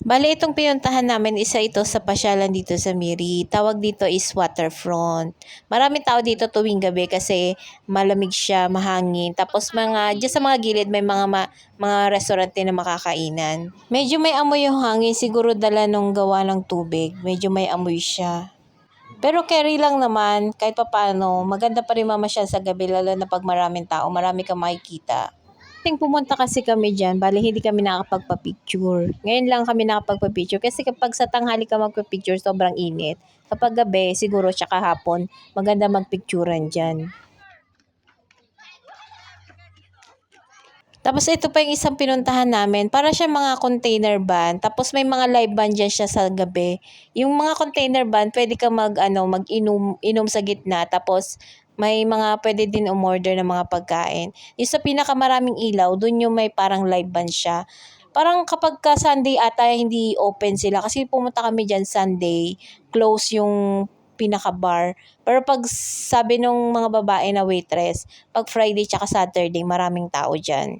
Bale, itong pinuntahan namin, isa ito sa pasyalan dito sa Miri. Tawag dito is waterfront. Maraming tao dito tuwing gabi kasi malamig siya, mahangin. Tapos diyan sa mga gilid may mga restaurante na makakainan. Medyo may amoy yung hangin, siguro dala nung gawa ng tubig. Medyo may amoy siya. Pero carry lang naman, kahit papaano, maganda pa rin mamasyal sa gabi, lalo na pag maraming tao, marami kang makikita. Pumunta kasi kami dyan, bali hindi kami nakapagpa-picture. Ngayon lang kami nakapagpa-picture kasi kapag sa tanghali ka magpa-picture, sobrang init. Kapag gabi, siguro tsaka hapon, maganda magpicturean dyan. Tapos ito pa yung isang pinuntahan namin, para siya mga container van, tapos may mga live band dyan siya sa gabi. Yung mga container van, pwede ka mag-inom sa gitna, tapos may mga pwede din umorder ng mga pagkain. Yung sa pinakamaraming ilaw, dun yung may parang live band siya. Parang kapag ka Sunday ata, hindi open sila. Kasi pumunta kami dyan Sunday, close yung pinaka-bar. Pero pag sabi nung mga babae na waitress, pag Friday tsaka Saturday, maraming tao dyan.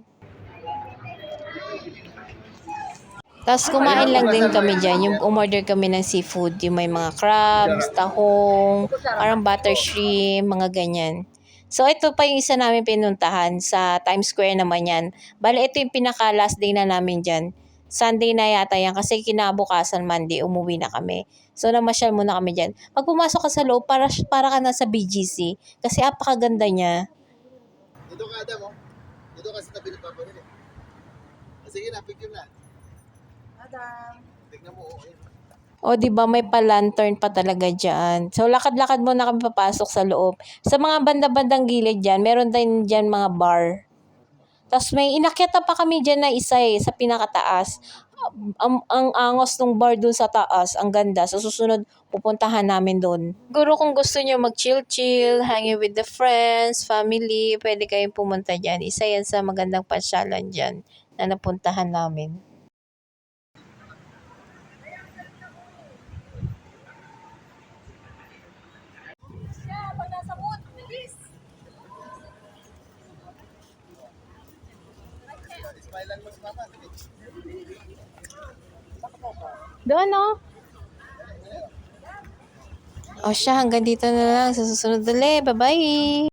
Tapos kumain lang din kami dyan, yung umorder kami ng seafood, yung may mga crabs, tahong, parang butter shrimp, mga ganyan. So ito pa yung isa namin pinuntahan sa Times Square naman yan. Bale ito yung pinaka last day na namin dyan. Sunday na yata yan kasi kinabukasan Monday umuwi na kami. So namasyal muna kami dyan. Pag pumasok ka sa loob, para ka na sa BGC kasi apakaganda niya. Dito ka, Adam, oh. Dito ka sa tabi ng papa nila. Sige na, picture na. Adam. Tignan mo, oh. O, di ba may pa-lantern pa talaga diyan. So, lakad-lakad muna kami papasok sa loob. Sa mga banda-bandang gilid diyan, meron din diyan mga bar. Tapos may inakyat pa kami diyan na isa sa pinakataas. Ang angos ng bar dun sa taas, ang ganda. Sa susunod, pupuntahan namin dun. Siguro kung gusto niyo mag-chill-chill, hanging with the friends, family, pwede kayong pumunta diyan. Isa yan sa magandang pasyalan diyan na napuntahan namin. Smilan mo si papa. Doon, no? O siya, hanggang dito na lang. Sa susunod ulit. Bye-bye!